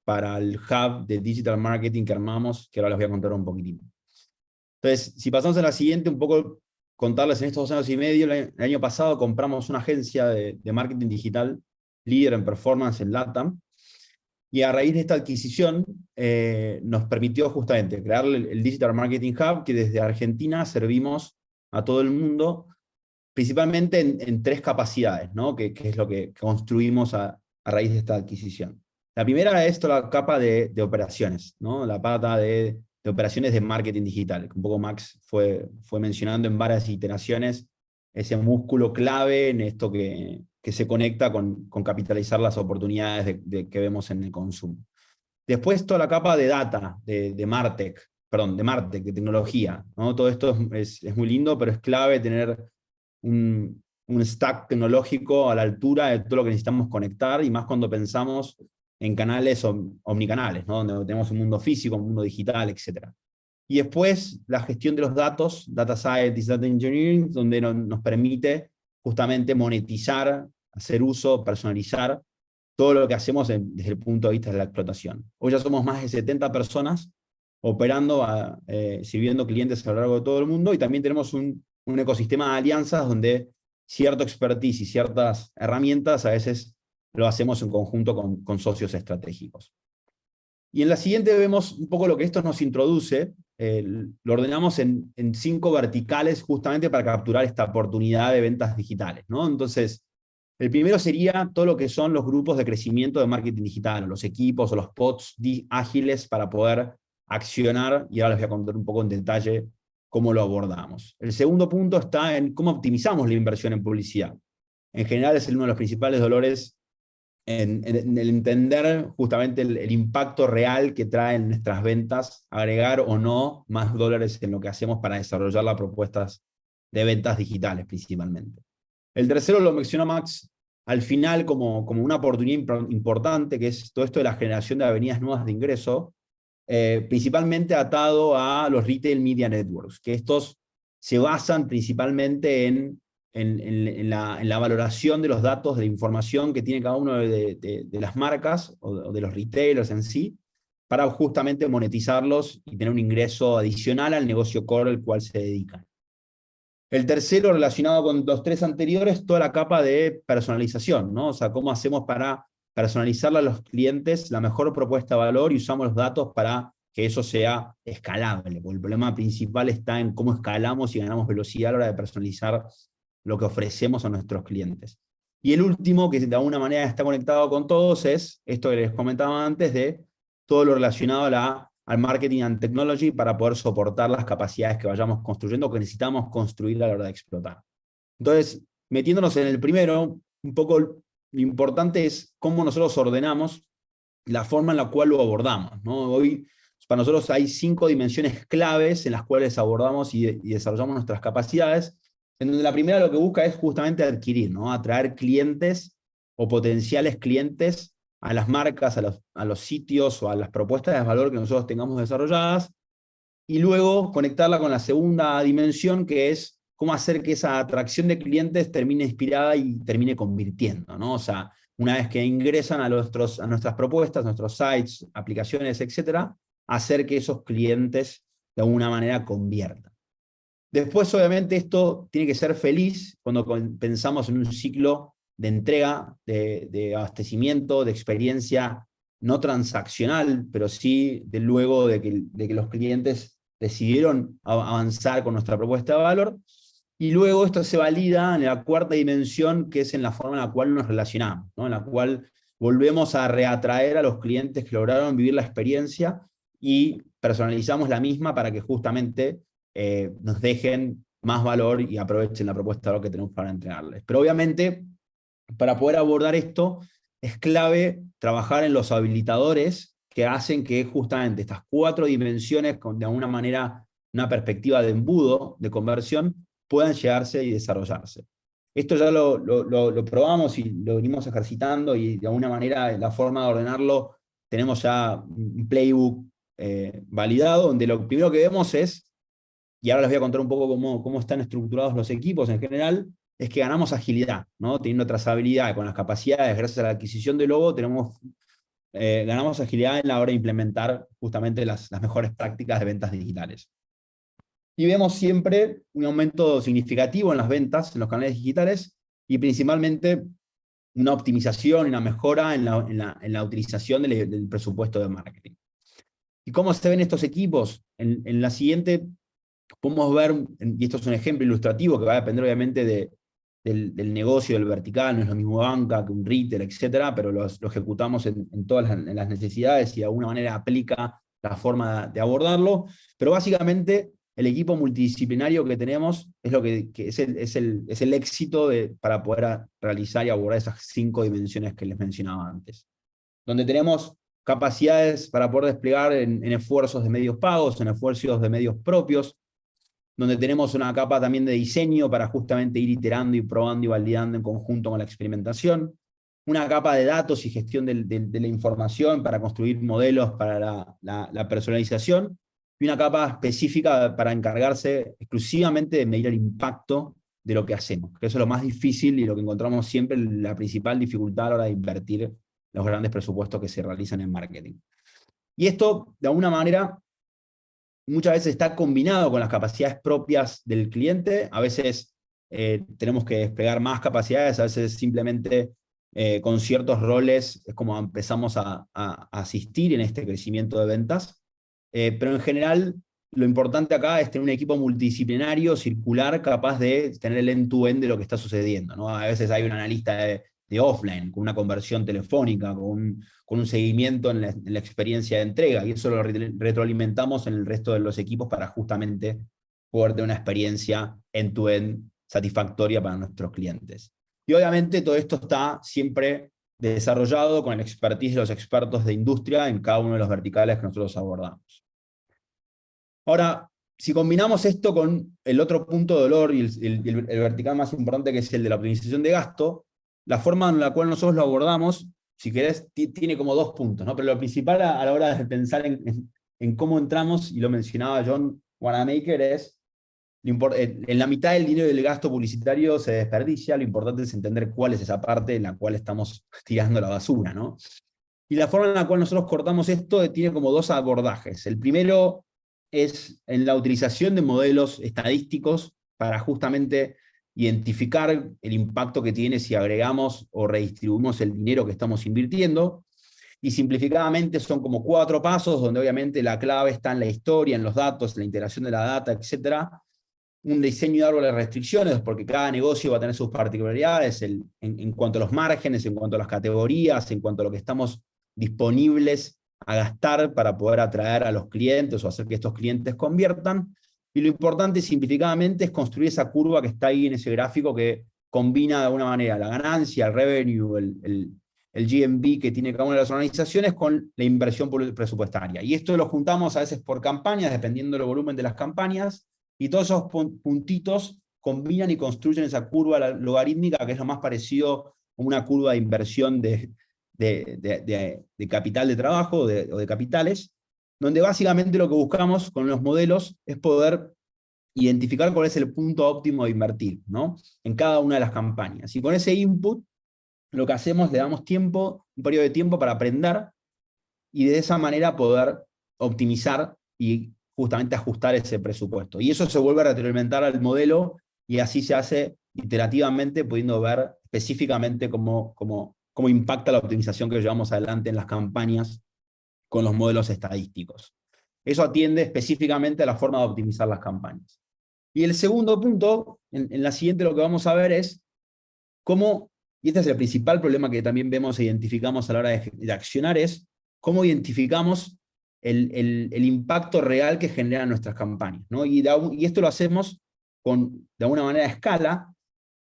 C: para el hub de digital marketing que armamos, que ahora les voy a contar un poquitín. Entonces, si pasamos a la siguiente, un poco contarles en estos 2 años y medio, el año pasado compramos una agencia de marketing digital, líder en performance en LATAM, y a raíz de esta adquisición nos permitió justamente crear el Digital Marketing Hub, que desde Argentina servimos a todo el mundo, principalmente en 3 capacidades, ¿no? que es lo que construimos a raíz de esta adquisición. La primera es toda la capa de operaciones, ¿no? La pata de operaciones de marketing digital, que un poco Max fue mencionando en varias iteraciones, ese músculo clave en esto que se conecta con capitalizar las oportunidades que vemos en el consumo. Después toda la capa de data, de MarTech, de tecnología, ¿no? Todo esto es muy lindo, pero es clave tener un stack tecnológico a la altura de todo lo que necesitamos conectar, y más cuando pensamos en canales omnicanales, ¿no? Donde tenemos un mundo físico, un mundo digital, etc. Y después la gestión de los datos, Data Science, Data Engineering, donde nos permite justamente monetizar, hacer uso, personalizar todo lo que hacemos desde el punto de vista de la explotación. Hoy ya somos más de 70 personas operando, sirviendo clientes a lo largo de todo el mundo, y también tenemos un ecosistema de alianzas donde cierto expertise y ciertas herramientas a veces lo hacemos en conjunto con socios estratégicos. Y en la siguiente vemos un poco lo que esto nos introduce. Lo ordenamos en 5 verticales justamente para capturar esta oportunidad de ventas digitales, ¿no? Entonces, el primero sería todo lo que son los grupos de crecimiento de marketing digital, o los equipos o los pods ágiles para poder accionar, y ahora les voy a contar un poco en detalle cómo lo abordamos. El segundo punto está en cómo optimizamos la inversión en publicidad. En general es uno de los principales dolores en el entender justamente el impacto real que traen nuestras ventas, agregar o no más dólares en lo que hacemos para desarrollar las propuestas de ventas digitales principalmente. El tercero lo mencionó Max al final como una oportunidad importante, que es todo esto de la generación de avenidas nuevas de ingreso, principalmente atado a los Retail Media Networks, que estos se basan principalmente en la valoración de los datos, de la información que tiene cada uno de las marcas o de los retailers en sí, para justamente monetizarlos y tener un ingreso adicional al negocio core al cual se dedican. El tercero, relacionado con los 3 anteriores, toda la capa de personalización, ¿no? O sea, cómo hacemos para personalizarle a los clientes la mejor propuesta de valor, y usamos los datos para que eso sea escalable, porque el problema principal está en cómo escalamos y ganamos velocidad a la hora de personalizar lo que ofrecemos a nuestros clientes. Y el último, que de alguna manera está conectado con todos, es esto que les comentaba antes de todo lo relacionado al marketing and technology para poder soportar las capacidades que vayamos construyendo, que necesitamos construir a la hora de explotar. Entonces, metiéndonos en el primero, un poco lo importante es cómo nosotros ordenamos la forma en la cual lo abordamos, ¿no? Hoy, para nosotros hay 5 dimensiones claves en las cuales abordamos y desarrollamos nuestras capacidades. en donde la primera lo que busca es justamente adquirir, ¿no? Atraer clientes o potenciales clientes a las marcas, a los sitios o a las propuestas de valor que nosotros tengamos desarrolladas, y luego conectarla con la segunda dimensión, que es cómo hacer que esa atracción de clientes termine inspirada y termine convirtiendo, ¿no? O sea, una vez que ingresan a nuestras propuestas, nuestros sites, aplicaciones, etcétera, hacer que esos clientes de alguna manera conviertan. Después, obviamente, esto tiene que ser feliz cuando pensamos en un ciclo de entrega, de abastecimiento, de experiencia no transaccional, pero sí de luego de que los clientes decidieron avanzar con nuestra propuesta de valor. Y luego esto se valida en la cuarta dimensión, que es en la forma en la cual nos relacionamos, ¿no? En la cual volvemos a reatraer a los clientes que lograron vivir la experiencia y personalizamos la misma para que justamente nos dejen más valor y aprovechen la propuesta de valor que tenemos para entregarles. Pero obviamente, para poder abordar esto, es clave trabajar en los habilitadores que hacen que justamente estas 4 dimensiones, con de alguna manera una perspectiva de embudo, de conversión, puedan llegarse y desarrollarse. Esto ya lo probamos y lo venimos ejercitando, y de alguna manera la forma de ordenarlo, tenemos ya un playbook validado, donde lo primero que vemos es, y ahora les voy a contar un poco cómo están estructurados los equipos en general, es que ganamos agilidad, ¿no? Teniendo trazabilidad con las capacidades, gracias a la adquisición de logo, ganamos agilidad en la hora de implementar justamente las mejores prácticas de ventas digitales. Y vemos siempre un aumento significativo en las ventas, en los canales digitales, y principalmente una optimización y una mejora en la utilización del presupuesto de marketing. ¿Y cómo se ven estos equipos? En la siguiente podemos ver, y esto es un ejemplo ilustrativo que va a depender obviamente del negocio, del vertical, no es lo mismo banca que un retail, etcétera, pero lo ejecutamos en todas las necesidades y de alguna manera aplica la forma de abordarlo. Pero básicamente el equipo multidisciplinario que tenemos es lo que es el éxito para poder realizar y abordar esas 5 dimensiones que les mencionaba antes. Donde tenemos capacidades para poder desplegar en esfuerzos de medios pagos, en esfuerzos de medios propios, donde tenemos una capa también de diseño para justamente ir iterando y probando y validando en conjunto con la experimentación, una capa de datos y gestión de la información para construir modelos para la personalización, y una capa específica para encargarse exclusivamente de medir el impacto de lo que hacemos, que eso es lo más difícil y lo que encontramos siempre, la principal dificultad a la hora de invertir los grandes presupuestos que se realizan en marketing. Y esto, de alguna manera, muchas veces está combinado con las capacidades propias del cliente. A veces tenemos que desplegar más capacidades, a veces simplemente con ciertos roles es como empezamos a asistir en este crecimiento de ventas. Pero en general, lo importante acá es tener un equipo multidisciplinario, circular, capaz de tener el end-to-end de lo que está sucediendo, ¿no? A veces hay un analista de offline, con una conversión telefónica, con un seguimiento en la experiencia de entrega, y eso lo retroalimentamos en el resto de los equipos para justamente poder tener una experiencia end-to-end satisfactoria para nuestros clientes. Y obviamente todo esto está siempre desarrollado con el expertise de los expertos de industria en cada uno de los verticales que nosotros abordamos. Ahora, si combinamos esto con el otro punto de dolor y el vertical más importante, que es el de la optimización de gasto, la forma en la cual nosotros lo abordamos, si querés, tiene como 2 puntos, ¿no? Pero lo principal a la hora de pensar en cómo entramos, y lo mencionaba John Wanamaker, es en la mitad del dinero del gasto publicitario se desperdicia, lo importante es entender cuál es esa parte en la cual estamos tirando la basura, ¿no? Y la forma en la cual nosotros cortamos esto tiene como 2 abordajes. El primero es en la utilización de modelos estadísticos para justamente identificar el impacto que tiene si agregamos o redistribuimos el dinero que estamos invirtiendo. Y simplificadamente son como 4 pasos, donde obviamente la clave está en la historia, en los datos, en la integración de la data, etc. Un diseño de árbol de restricciones, porque cada negocio va a tener sus particularidades en cuanto a los márgenes, en cuanto a las categorías, en cuanto a lo que estamos disponibles a gastar para poder atraer a los clientes o hacer que estos clientes conviertan. Y lo importante, simplificadamente, es construir esa curva que está ahí en ese gráfico, que combina de alguna manera la ganancia, el revenue, el GMV que tiene cada una de las organizaciones con la inversión presupuestaria. Y esto lo juntamos a veces por campañas, dependiendo del volumen de las campañas, y todos esos puntitos combinan y construyen esa curva logarítmica, que es lo más parecido a una curva de inversión de capital de trabajo o de capitales, donde básicamente lo que buscamos con los modelos es poder identificar cuál es el punto óptimo de invertir, ¿no? En cada una de las campañas. Y con ese input, lo que hacemos, le damos tiempo, un periodo de tiempo para aprender, y de esa manera poder optimizar y justamente ajustar ese presupuesto. Y eso se vuelve a retroalimentar al modelo, y así se hace iterativamente, pudiendo ver específicamente cómo impacta la optimización que llevamos adelante en las campañas con los modelos estadísticos. Eso atiende específicamente a la forma de optimizar las campañas. Y el segundo punto, en la siguiente lo que vamos a ver es cómo, y este es el principal problema que también vemos e identificamos a la hora de accionar, es cómo identificamos el impacto real que generan nuestras campañas, ¿no? Y esto lo hacemos de alguna manera a escala,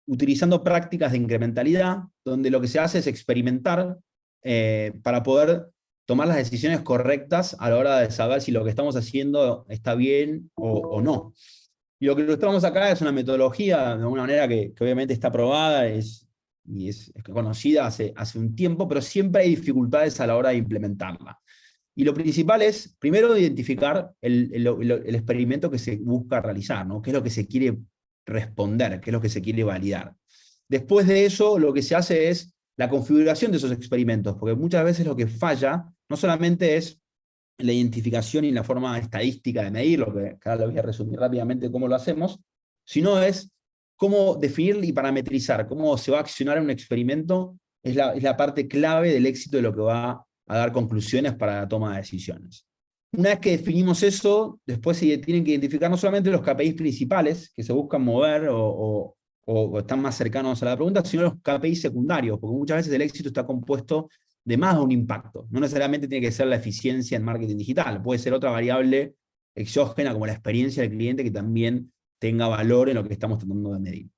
C: utilizando prácticas de incrementalidad, donde lo que se hace es experimentar para poder tomar las decisiones correctas a la hora de saber si lo que estamos haciendo está bien o no. Y lo que ilustramos acá es una metodología, de alguna manera, que obviamente está probada y es conocida hace un tiempo, pero siempre hay dificultades a la hora de implementarla. Y lo principal es, primero, identificar el experimento que se busca realizar, ¿no? ¿Qué es lo que se quiere responder? ¿Qué es lo que se quiere validar? Después de eso, lo que se hace es la configuración de esos experimentos, porque muchas veces lo que falla no solamente es la identificación y la forma estadística de medirlo, que ahora lo voy a resumir rápidamente cómo lo hacemos, sino es cómo definir y parametrizar, cómo se va a accionar un experimento, es la parte clave del éxito de lo que va a dar conclusiones para la toma de decisiones. Una vez que definimos eso, después se tienen que identificar no solamente los KPIs principales que se buscan mover o están más cercanos a la pregunta, sino los KPIs secundarios, porque muchas veces el éxito está compuesto de más de un impacto. No necesariamente tiene que ser la eficiencia en marketing digital, puede ser otra variable exógena como la experiencia del cliente que también tenga valor en lo que estamos tratando de medir.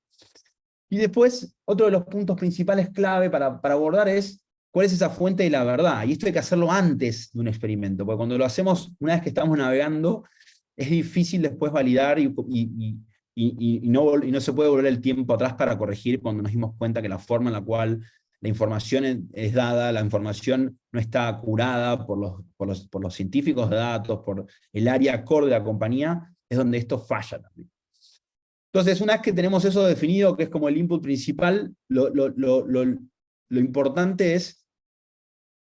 C: Y después, otro de los puntos principales clave para abordar es cuál es esa fuente de la verdad. Y esto hay que hacerlo antes de un experimento, porque cuando lo hacemos una vez que estamos navegando, es difícil después validar y no se puede volver el tiempo atrás para corregir cuando nos dimos cuenta que la forma en la cual la información es dada, la información no está curada por los científicos de datos, por el área core de la compañía, es donde esto falla también. Entonces, una vez que tenemos eso definido, que es como el input principal, lo importante es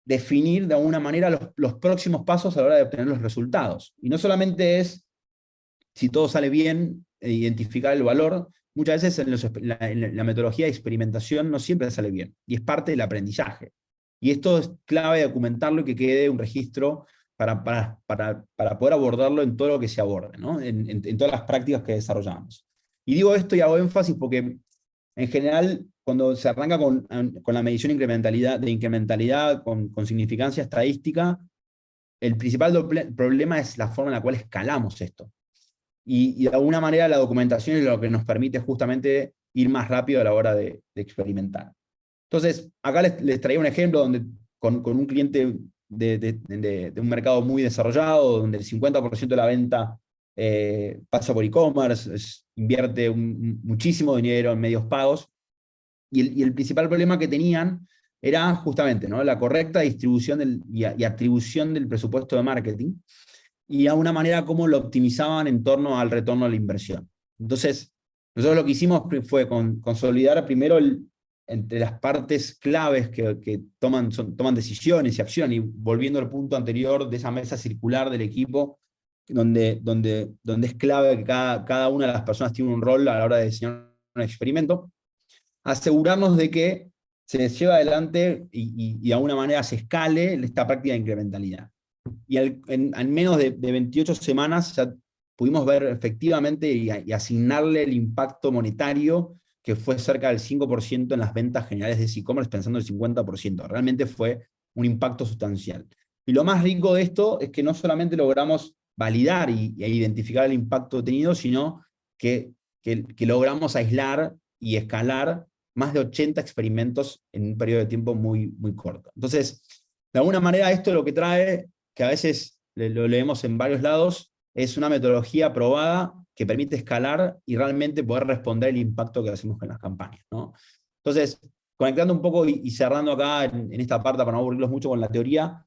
C: definir de alguna manera los próximos pasos a la hora de obtener los resultados. Y no solamente es, si todo sale bien, identificar el valor. Muchas veces en la metodología de experimentación no siempre sale bien, y es parte del aprendizaje. Y esto es clave documentarlo y que quede un registro para poder abordarlo en todo lo que se aborde, ¿no? En todas las prácticas que desarrollamos. Y digo esto y hago énfasis porque, en general, cuando se arranca con la medición de incrementalidad con significancia estadística, el principal problema es la forma en la cual escalamos esto. Y de alguna manera la documentación es lo que nos permite justamente ir más rápido a la hora de experimentar. Entonces, acá les traía un ejemplo donde con un cliente de un mercado muy desarrollado, donde el 50% de la venta pasa por e-commerce, invierte muchísimo dinero en medios pagos, y el principal problema que tenían era justamente, ¿no?, la correcta distribución y atribución del presupuesto de marketing, y a una manera como lo optimizaban en torno al retorno a la inversión. Entonces, nosotros lo que hicimos fue consolidar primero entre las partes claves que toman decisiones y acción, y volviendo al punto anterior de esa mesa circular del equipo, donde es clave que cada una de las personas tiene un rol a la hora de diseñar un experimento, asegurarnos de que se lleva adelante y de alguna manera se escale esta práctica de incrementalidad. Y en menos de 28 semanas ya pudimos ver efectivamente y asignarle el impacto monetario, que fue cerca del 5% en las ventas generales de e-commerce, pensando el 50%. Realmente fue un impacto sustancial. Y lo más rico de esto es que no solamente logramos validar e identificar el impacto tenido, sino que logramos aislar y escalar más de 80 experimentos en un periodo de tiempo muy, muy corto. Entonces, de alguna manera esto lo que trae, que a veces lo leemos en varios lados, es una metodología probada que permite escalar y realmente poder responder el impacto que hacemos con las campañas, ¿no? Entonces, conectando un poco y cerrando acá en esta parte para no aburrirlos mucho con la teoría,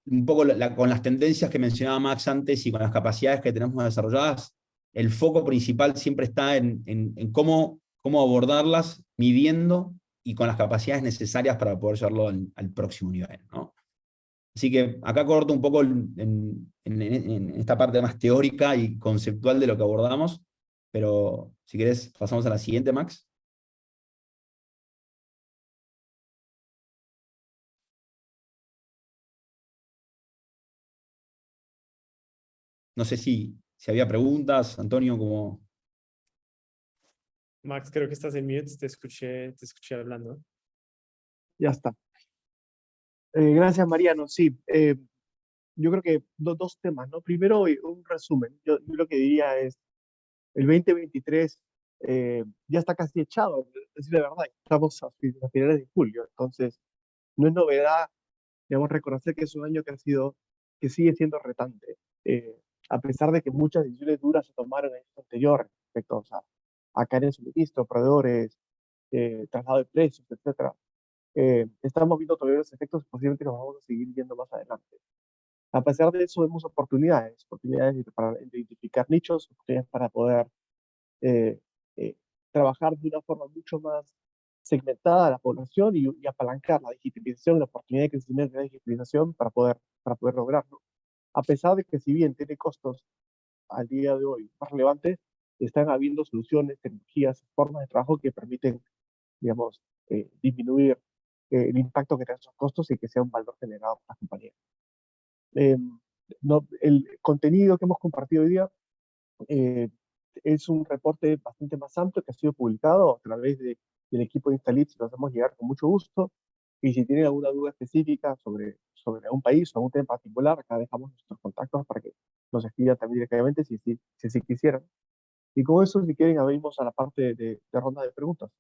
C: un poco con las tendencias que mencionaba Max antes y con las capacidades que tenemos desarrolladas, el foco principal siempre está en cómo abordarlas, midiendo y con las capacidades necesarias para poder llevarlo al próximo nivel, ¿no? Así que acá corto un poco en esta parte más teórica y conceptual de lo que abordamos, pero si querés pasamos a la siguiente, Max. No sé si había preguntas, Antonio, como...
A: Max, creo que estás en mute, te escuché hablando.
B: Ya está. Gracias, Mariano. Sí, yo creo que dos temas, ¿no? Primero, un resumen. Yo lo que diría es, el 2023 ya está casi echado, es decir la verdad, estamos a finales de julio, entonces no es novedad, digamos, reconocer que es un año que sigue siendo retante, a pesar de que muchas decisiones duras se tomaron en el año anterior respecto a caer en suministro, proveedores, traslado de precios, etcétera. Estamos viendo todavía los efectos, posiblemente los vamos a seguir viendo más adelante. A pesar de eso, vemos oportunidades para identificar nichos, oportunidades para poder eh, eh, trabajar de una forma mucho más segmentada a la población y apalancar la digitalización, la oportunidad de crecimiento de la digitalización para poder lograrlo. A pesar de que si bien tiene costos al día de hoy más relevantes, están habiendo soluciones, tecnologías, formas de trabajo que permiten, digamos, disminuir el impacto que tienen esos costos y que sea un valor generado para la compañía. No, el contenido que hemos compartido hoy día eh, es un reporte bastante más amplio que ha sido publicado a través del equipo de Instalit, se lo hacemos llegar con mucho gusto. Y si tienen alguna duda específica sobre un país o algún tema en particular, acá dejamos nuestros contactos para que nos escriban también directamente si quisieran. Y con eso, si quieren, abrimos a la parte de ronda de preguntas.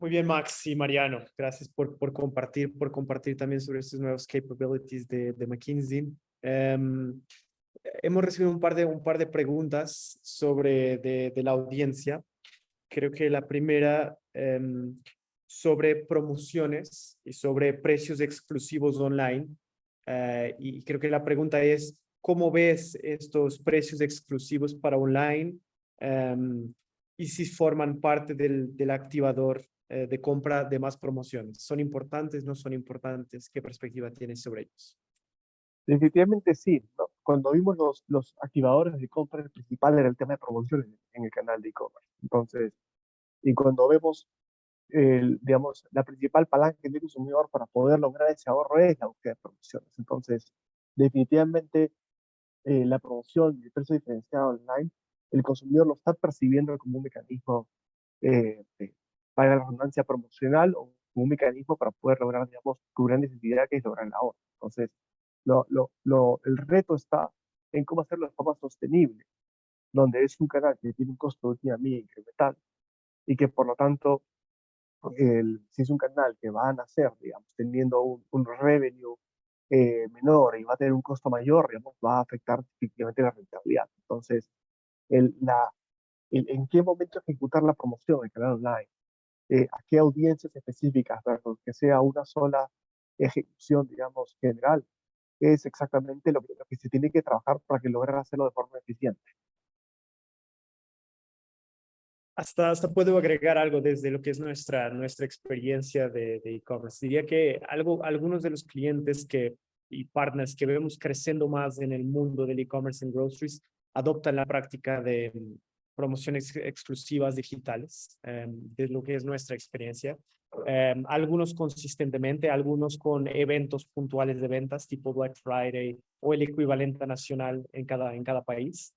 A: Muy bien, Max y Mariano, gracias por compartir también sobre estos nuevos capabilities de McKinsey. Hemos recibido un par de preguntas de la audiencia. Creo que la primera sobre promociones y sobre precios exclusivos online. Y creo que la pregunta es, ¿cómo ves estos precios exclusivos para online? Y si forman parte del activador de compra de más promociones. ¿Son importantes? ¿No son importantes? ¿Qué perspectiva tienes sobre ellos?
B: Definitivamente sí, ¿no? Cuando vimos los activadores de compra, el principal era el tema de promociones en el canal de e-commerce. Entonces, y cuando vemos digamos, la principal palanca del consumidor para poder lograr ese ahorro es la búsqueda de promociones. Entonces, definitivamente la promoción y el precio diferenciado online, el consumidor lo está percibiendo como un mecanismo para la redundancia promocional o como un mecanismo para poder lograr, digamos, tu gran necesidad que es lograr el ahorro. Entonces, el reto está en cómo hacerlo de forma sostenible, donde es un canal que tiene un costo de última milla incremental y que por lo tanto si es un canal que va a nacer, digamos, teniendo un revenue menor y va a tener un costo mayor, digamos, va a afectar efectivamente la rentabilidad. Entonces, en qué momento ejecutar la promoción del canal online, a qué audiencias específicas, versus que sea una sola ejecución, digamos, general, es exactamente lo que se tiene que trabajar para que lograr hacerlo de forma eficiente.
A: Hasta puedo agregar algo desde lo que es nuestra experiencia de e-commerce. Diría que algunos de los clientes y partners que vemos creciendo más en el mundo del e-commerce en groceries adoptan la práctica de promociones exclusivas digitales, de lo que es nuestra experiencia. Algunos consistentemente, algunos con eventos puntuales de ventas tipo Black Friday o el equivalente nacional en cada país.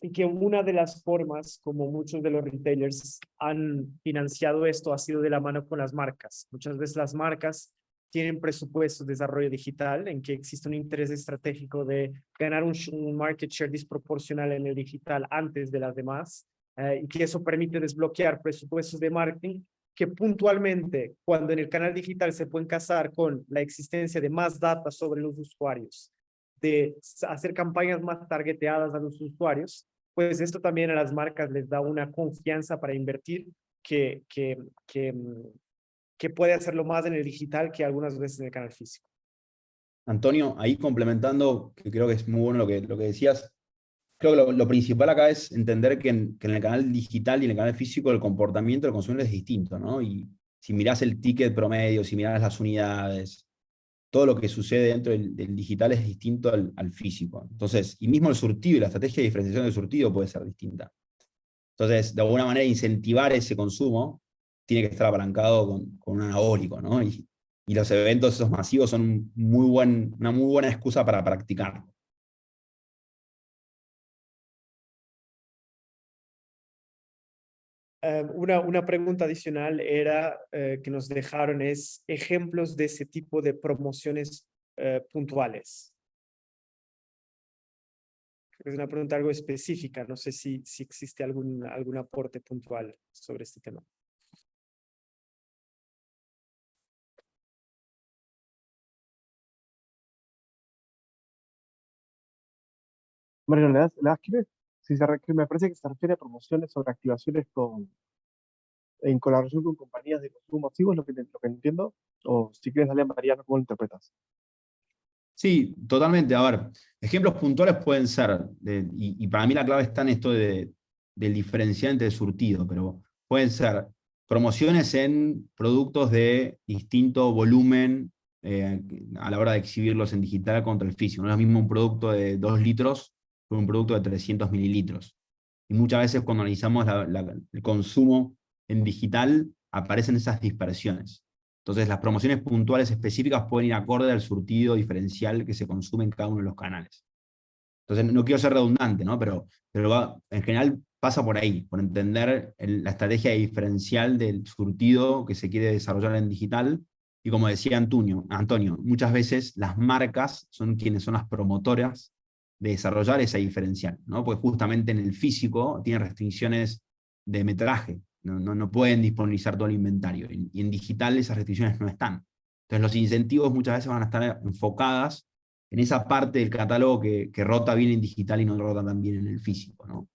A: Y que una de las formas como muchos de los retailers han financiado esto ha sido de la mano con las marcas. Muchas veces las marcas tienen presupuestos de desarrollo digital en que existe un interés estratégico de ganar un market share desproporcional en el digital antes de las demás y que eso permite desbloquear presupuestos de marketing que puntualmente, cuando en el canal digital se pueden casar con la existencia de más data sobre los usuarios, de hacer campañas más targeteadas a los usuarios, pues esto también a las marcas les da una confianza para invertir que puede hacerlo más en el digital que algunas veces en el canal físico.
C: Antonio, ahí complementando, que creo que es muy bueno lo que decías, creo que lo principal acá es entender que en el canal digital y en el canal físico el comportamiento del consumidor es distinto, ¿no? Y si mirás el ticket promedio, si mirás las unidades, todo lo que sucede dentro del digital es distinto al físico. Entonces, y mismo el surtido y la estrategia de diferenciación del surtido puede ser distinta. Entonces, de alguna manera, incentivar ese consumo tiene que estar apalancado con un anabólico, ¿no? Y los eventos esos masivos son una muy buena excusa para practicarlo.
A: Una pregunta adicional era que nos dejaron es ejemplos de ese tipo de promociones puntuales. Es una pregunta algo específica, no sé si existe algún aporte puntual sobre este tema.
B: Mariano, ¿le das clic? Si me parece que se refiere a promociones sobre activaciones en colaboración con compañías de consumo masivo, es lo que entiendo. O si quieres darle a Mariano, ¿cómo lo interpretas?
C: Sí, totalmente. A ver, ejemplos puntuales pueden ser, y para mí la clave está en esto del diferenciante de surtido, pero pueden ser promociones en productos de distinto volumen a la hora de exhibirlos en digital contra el físico. No es lo mismo un producto de 2 litros que un producto de 300 mililitros. Y muchas veces cuando analizamos el consumo en digital aparecen esas dispersiones. Entonces, las promociones puntuales específicas pueden ir acorde al surtido diferencial que se consume en cada uno de los canales. Entonces, no quiero ser redundante, ¿no? Pero en general pasa por ahí, por entender la estrategia diferencial del surtido que se quiere desarrollar en digital. Y como decía Antonio, muchas veces las marcas son quienes son las promotoras de desarrollar esa diferencial, ¿no? Porque justamente en el físico tiene restricciones de metraje, no pueden disponibilizar todo el inventario. Y en digital esas restricciones no están. Entonces los incentivos muchas veces van a estar enfocadas en esa parte del catálogo que rota bien en digital y no rota tan bien en el físico, ¿no?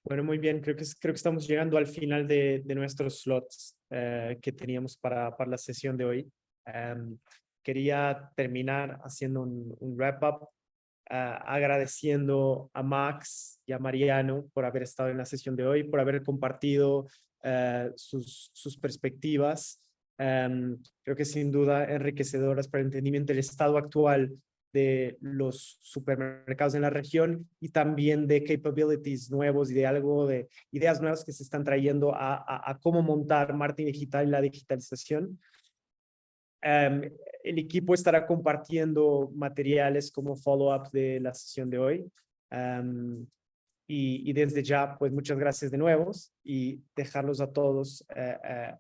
A: Bueno, muy bien, creo que estamos llegando al final de nuestros slots que teníamos para la sesión de hoy. Quería terminar haciendo un wrap-up, agradeciendo a Max y a Mariano por haber estado en la sesión de hoy, por haber compartido sus perspectivas. Creo que sin duda enriquecedoras para el entendimiento del estado actual de los supermercados en la región y también de capabilities nuevos y de algo de ideas nuevas que se están trayendo a cómo montar marketing digital y la digitalización. El equipo estará compartiendo materiales como follow-up de la sesión de hoy. Y desde ya, pues muchas gracias de nuevo y dejarlos a todos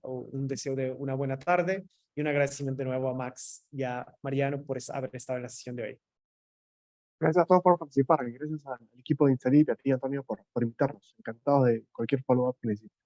A: un deseo de una buena tarde y un agradecimiento de nuevo a Max y a Mariano por haber estado en la sesión de hoy.
B: Gracias a todos por participar y gracias al equipo de Instanit y a ti, Antonio, por invitarnos. Encantados de cualquier follow-up que necesites.